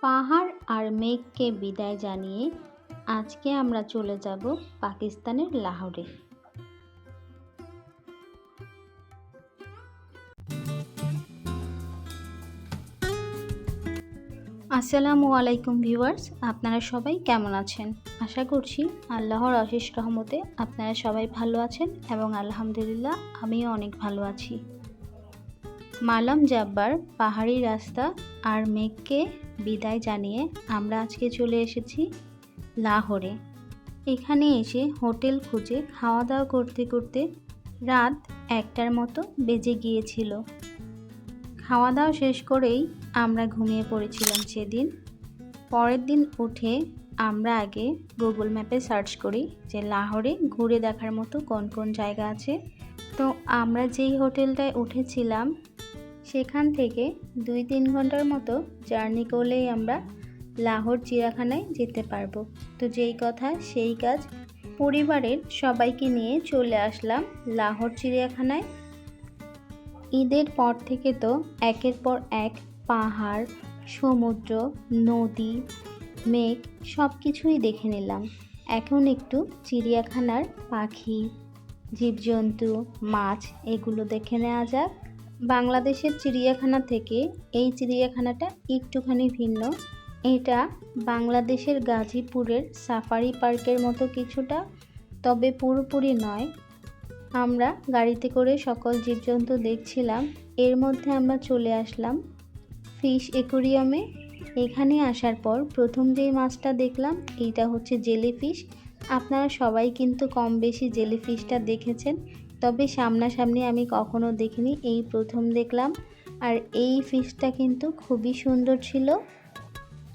পাহাড় আর মেঘকে বিদায় জানিয়ে আজকে আমরা চলে যাব পাকিস্তানের লাহোরে। আসসালামু আলাইকুম ভিউয়ার্স, আপনারা সবাই কেমন আছেন? আশা করছি আল্লাহর অশেষ রহমতে আপনারা সবাই ভালো আছেন এবং আলহামদুলিল্লাহ আমিও অনেক ভালো আছি। মালাম জাব্বার পাহাড়ি রাস্তা আর মেঘকে বিদায় জানিয়ে আমরা আজকে চলে এসেছি লাহোরে। এখানে এসে হোটেল খুঁজে খাওয়া দাওয়া করতে করতে রাত 1টার মতো বেজে গিয়েছিল। খাওয়া দাওয়া শেষ করেই আমরা ঘুমিয়ে পড়েছিলাম সেদিন। পরের দিন উঠে আমরা আগে গুগল ম্যাপে সার্চ করি যে লাহোরে ঘুরে দেখার মতো কোন কোন জায়গা আছে। তো আমরা যেই হোটেলটায় উঠেছিলাম সেখান থেকে 2-3 ঘন্টার মতো জার্নি করলেই আমরা লাহোর চিড়িয়াখানায় যেতে পারবো। তো যেই কথা সেই কাজ, পরিবারের সবাইকে নিয়ে চলে আসলাম লাহোর চিড়িয়াখানায়। ঈদের পর থেকে তো একের পর এক পাহাড়, সমুদ্র, নদী, মেঘ সব কিছুই দেখে নিলাম। এখন একটু চিড়িয়াখানার পাখি, জীবজন্তু, মাছ এগুলো দেখে নেওয়া যাক। বাংলাদেশের চিড়িয়াখানা থেকে এই চিড়িয়াখানাটা একটুখানি ভিন্ন। এটা বাংলাদেশের গাজীপুরের সাফারি পার্কের মতো কিছুটা, তবে পুরোপুরি নয়। আমরা গাড়িতে করে সকল জীবজন্তু দেখছিলাম। এর মধ্যে আমরা চলে আসলাম ফিশ অ্যাকোরিয়ামে। এখানে আসার পর প্রথম যেই মাছটা দেখলাম এইটা হচ্ছে জেলিফিশ। আপনারা সবাই কিন্তু কম বেশি জেলিফিশটা দেখেছেন, তবে সামনাসামনি আমি কখনো দেখিনি, এই প্রথম দেখলাম। আর এই ফিশটা কিন্তু খুবই সুন্দর ছিল।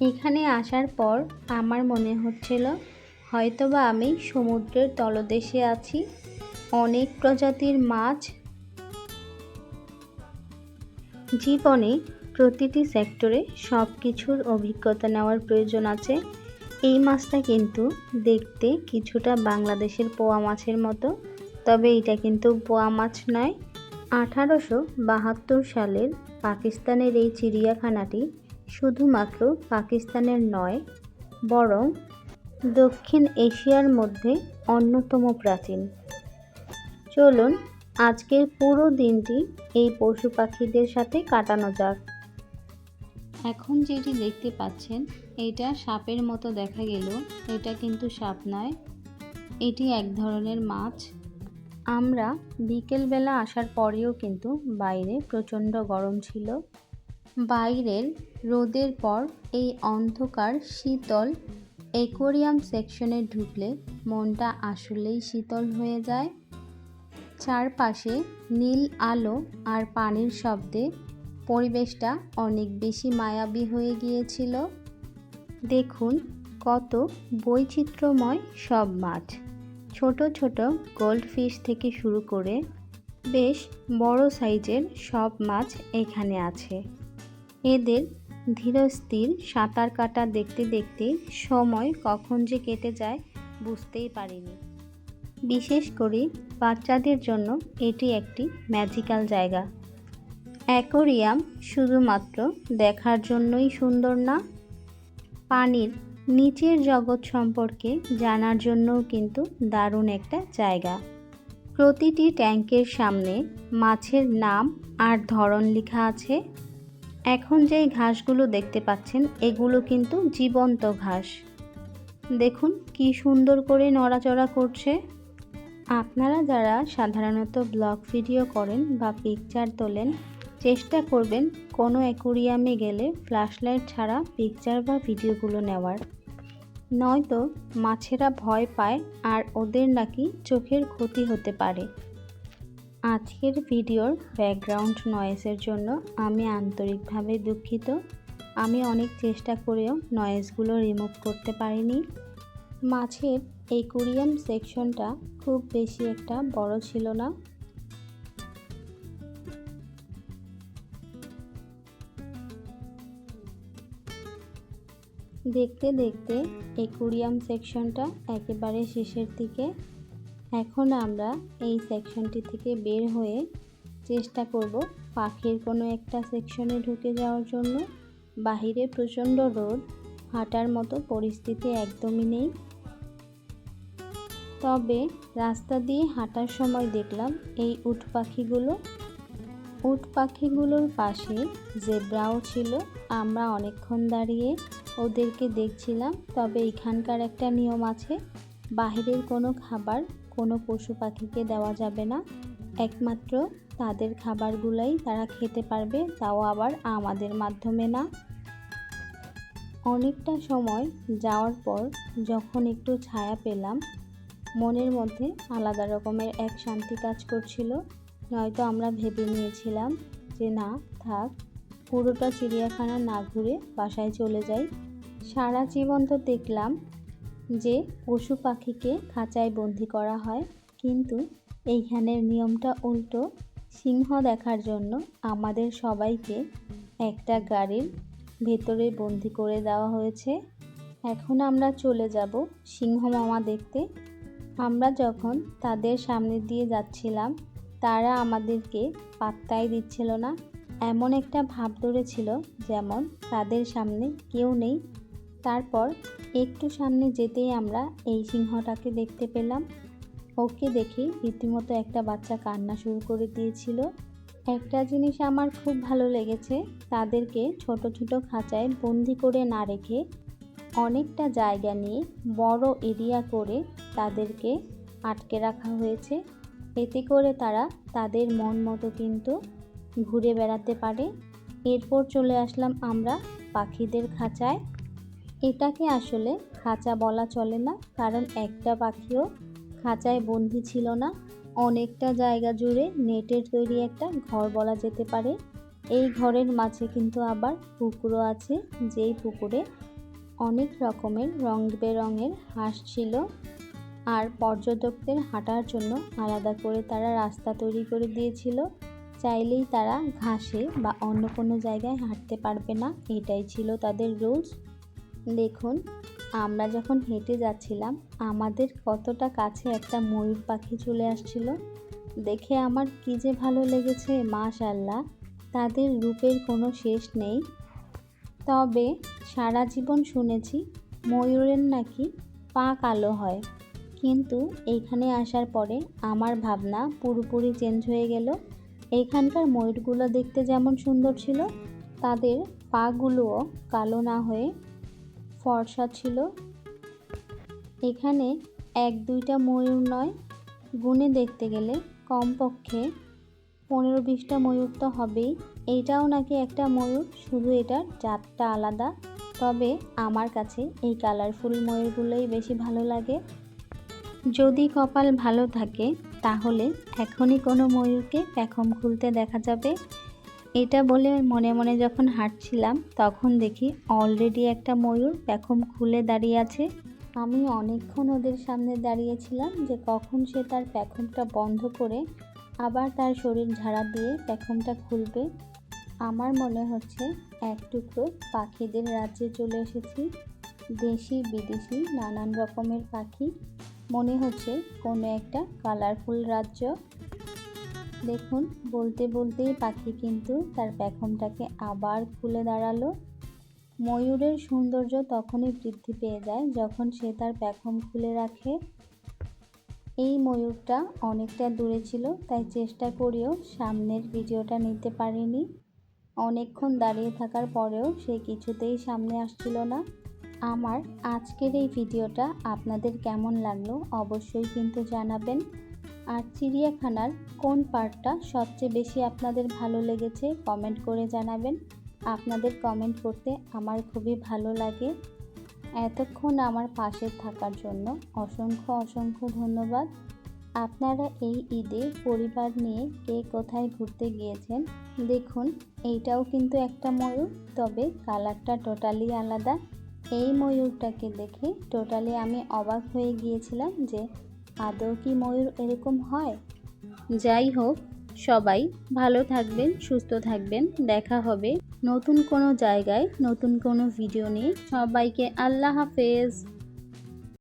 এখানে আসার পর আমার মনে হচ্ছিল হয়তোবা আমি সমুদ্রের তলদেশে আছি। অনেক প্রজাতির মাছ। জীবনে প্রতিটি সেক্টরে সব কিছুর অভিজ্ঞতা নেওয়ার প্রয়োজন আছে। এই মাছটা কিন্তু দেখতে কিছুটা বাংলাদেশের পোয়া মাছের মতো, তবে এটা কিন্তু পোয়া মাছ নয়। 1872 সালের পাকিস্তানের এই চিড়িয়াখানাটি শুধুমাত্র পাকিস্তানের নয়, বরং দক্ষিণ এশিয়ার মধ্যে অন্যতম প্রাচীন। চলুন আজকের পুরো দিনটি এই পশু পাখিদের সাথে কাটানো যাক। এখন যেটি দেখতে পাচ্ছেন এটা সাপের মতো দেখা গেল, এটা কিন্তু সাপ নয়, এটি এক ধরনের মাছ। আমরা বিকেলবেলা আসার পরেও কিন্তু বাইরে প্রচণ্ড গরম ছিল। বাইরের রোদের পর এই অন্ধকার শীতল অ্যাকোয়ারিয়াম সেকশনে ঢুকলে মনটা আসলেই শীতল হয়ে যায়। চারপাশে নীল আলো আর পানির শব্দে পরিবেশটা অনেক বেশি মায়াবী হয়ে গিয়েছিল। দেখুন কত বৈচিত্র্যময় সব মাছ, ছোট ছোট গোল্ডফিশ থেকে শুরু করে বেশ বড় সাইজের সব মাছ এখানে আছে। এদের ধীরস্থির সাঁতার কাটা দেখতে দেখতে সময় কখন যে কেটে যায় বুঝতেই পারিনি। বিশেষ করে বাচ্চাদের জন্য এটি একটি ম্যাজিক্যাল জায়গা। অ্যাকোয়ারিয়াম শুধুমাত্র দেখার জন্যই সুন্দর না, পানির নিচের জগৎ সম্পর্কে জানার জন্যও কিন্তু দারুণ একটা জায়গা। প্রতিটি ট্যাঙ্কের সামনে মাছের নাম আর ধরন লেখা আছে। এখন যেই ঘাসগুলো দেখতে পাচ্ছেন এগুলো কিন্তু জীবন্ত ঘাস। দেখুন কি সুন্দর করে নড়াচড়া করছে। আপনারা যারা সাধারণত ব্লগ ভিডিও করেন বা পিকচার তোলেন, চেষ্টা করবেন কোনো অ্যাকোয়ারিয়ামে গেলে ফ্ল্যাশলাইট ছাড়া পিকচার বা ভিডিওগুলো নেওয়ার, নয়তো মাছেরা ভয় পায় আর ওদের নাকি চোখের ক্ষতি হতে পারে। আজকের ভিডিওর ব্যাকগ্রাউন্ড নয়েজের জন্য আমি আন্তরিকভাবে দুঃখিত। আমি অনেক চেষ্টা করেও নয়েজগুলো রিমুভ করতে পারিনি। মাছের অ্যাকোয়ারিয়াম সেকশনটা খুব বেশি একটা বড় ছিল না। দেখতে দেখতে অ্যাকোয়ারিয়াম সেকশনটা একেবারে শেষের দিকে। এখন আমরা এই সেকশনটি থেকে বের হয়ে চেষ্টা করব পাখির কোনো একটা সেকশনে ঢুকে যাওয়ার জন্য। বাহিরে প্রচণ্ড রোদ, হাঁটার মতো পরিস্থিতি একদমই নেই। তবে রাস্তা দিয়ে হাঁটার সময় দেখলাম এই উট পাখিগুলোর পাশে জেব্রাও ছিল। আমরা অনেকক্ষণ দাঁড়িয়ে ওদেরকে দেখছিলাম। তবে এখানকার একটা নিয়ম আছে, বাহিরের কোনো খাবার কোনো পশু পাখিকে দেওয়া যাবে না, একমাত্র তাদের খাবারগুলাই তারা খেতে পারবে, তাও আবার আমাদের মাধ্যমে না। অনেকটা সময় যাওয়ার পর যখন একটু ছায়া পেলাম, মনের মধ্যে আলাদা রকমের এক শান্তি কাজ করছিল। নয়তো আমরা ভেবে নিয়েছিলাম যে না থাক, পুরোটা চিড়িয়াখানা না ঘুরে বাসায় চলে যাই। সারা জীবন তো দেখলাম যে পশু পাখিকে খাঁচায় বন্দি করা হয়, কিন্তু এইখানের নিয়মটা উল্টো। সিংহ দেখার জন্য আমাদের সবাইকে একটা গাড়ির ভেতরে বন্দি করে দেওয়া হয়েছে। এখন আমরা চলে যাব সিংহ মামা দেখতে। আমরা যখন তাদের সামনে দিয়ে যাচ্ছিলাম, তারা আমাদেরকে পাত্তাই দিচ্ছিল না। এমন একটা ভাব ধরেছিল যেমন তাদের সামনে কেউ নেই। তারপর একটু সামনে যেতেই আমরা এই সিংহটাকে দেখতে পেলাম। ওকে দেখে রীতিমতো একটা বাচ্চা কান্না শুরু করে দিয়েছিল। একটা জিনিস আমার খুব ভালো লেগেছে, তাদেরকে ছোট ছোট খাঁচায় বন্দি করে না রেখে অনেকটা জায়গা নিয়ে বড় এরিয়া করে তাদেরকে আটকে রাখা হয়েছে। এতে করে তারা তাদের মন মতো কিন্তু ঘুরে বেড়াতে পারে। এরপর চলে আসলাম আমরা পাখিদের খাঁচায়। এটাকে আসলে খাঁচা বলা চলে না, কারণ একটা পাখিও খাঁচায় বন্দি ছিল না। অনেকটা জায়গা জুড়ে নেটের তৈরি একটা ঘর বলা যেতে পারে। এই ঘরের মাঝে কিন্তু আবার পুকুরও আছে, যেই পুকুরে অনেক রকমের রং বেরঙের হাঁস ছিল। আর পর্যটকদের হাঁটার জন্য আলাদা করে তারা রাস্তা তৈরি করে দিয়েছিল। চাইলেই তারা ঘাসে বা অন্য কোনো জায়গায় হাঁটতে পারবে না, এটাই ছিল তাদের রুলস। দেখুন, আমরা যখন হেঁটে যাচ্ছিলাম আমাদের কতটা কাছে একটা ময়ূর পাখি চলে আসছিল। দেখে আমার কি যে ভালো লেগেছে, মাশাআল্লাহ, তাদের রূপের কোনো শেষ নেই। তবে সারা জীবন শুনেছি ময়ূরের নাকি পা কালো হয়, কিন্তু এইখানে আসার পরে আমার ভাবনা পুরোপুরি চেঞ্জ হয়ে গেল। এইখানকার ময়ূরগুলো দেখতে যেমন সুন্দর ছিল, তাদের পাগুলোও কালো না হয়ে ফর্সা ছিল। এখানে এক দুইটা ময়ূর নয়, গুণে দেখতে গেলে কমপক্ষে 15-20টা ময়ূর তো হবেই। এইটাও নাকি একটা ময়ূর, শুধু এটার জাতটা আলাদা। তবে আমার কাছে এই কালারফুল ময়ূরগুলোই বেশি ভালো লাগে। যদি কপাল ভালো থাকে তাহলে এখনই কোনো ময়ূরকে পেখম খুলতে দেখা যাবে। এটা বলে মনে মনে যখন হাঁটছিলাম তখন দেখি অলরেডি একটা ময়ূর পেখম খুলে দাঁড়িয়ে আছে। আমি অনেকক্ষণ ওদের সামনে দাঁড়িয়েছিলাম যে কখন সে তার পেখমটা বন্ধ করে আবার তার শরীর ঝাড়া দিয়ে পেখমটা খুলবে। আমার মনে হচ্ছে এক টুকরো পাখিদের রাজ্যে চলে এসেছি। দেশি বিদেশি নানান রকমের পাখি, মনে হচ্ছে কোনো একটা কালারফুল রাজ্য। দেখুন, বলতে বলতেই পাখি কিন্তু তার পেখমটাকে আবার খুলে দাঁড়ালো। ময়ূরের সৌন্দর্য তখনই বৃদ্ধি পেয়ে যায় যখন সে তার পেখম খুলে রাখে। এই ময়ূরটা অনেকটা দূরে ছিল, তাই চেষ্টা করেও সামনের ভিডিওটা নিতে পারিনি। অনেকক্ষণ দাঁড়িয়ে থাকার পরেও সে কিছুতেই সামনে আসছিল না। আমার আজকের এই ভিডিওটা আপনাদের কেমন লাগলো অবশ্যই কিন্তু জানাবেন। আর চিড়িয়াখানার কোন পার্টটা সবচেয়ে বেশি আপনাদের ভালো লেগেছে কমেন্ট করে জানাবেন। আপনাদের কমেন্ট করতে আমার খুবই ভালো লাগে। এতক্ষণ আমার পাশে থাকার জন্য অসংখ্য অসংখ্য ধন্যবাদ। আপনারা এই ঈদে পরিবার নিয়ে কে কোথায় ঘুরতে গিয়েছেন? দেখুন, এইটাও কিন্তু একটা ময়ূর, তবে কালারটা টোটালি আলাদা। এই ময়ূরটাকে দেখে টোটালি আমি অবাক হয়ে গিয়েছিলাম যে আদৌ কি ময়ূর এরকম হয়। যাই হোক, সবাই ভালো থাকবেন, সুস্থ থাকবেন। দেখা হবে নতুন কোনো জায়গায় নতুন কোনো ভিডিও নিয়ে। সবাইকে আল্লাহ হাফেজ।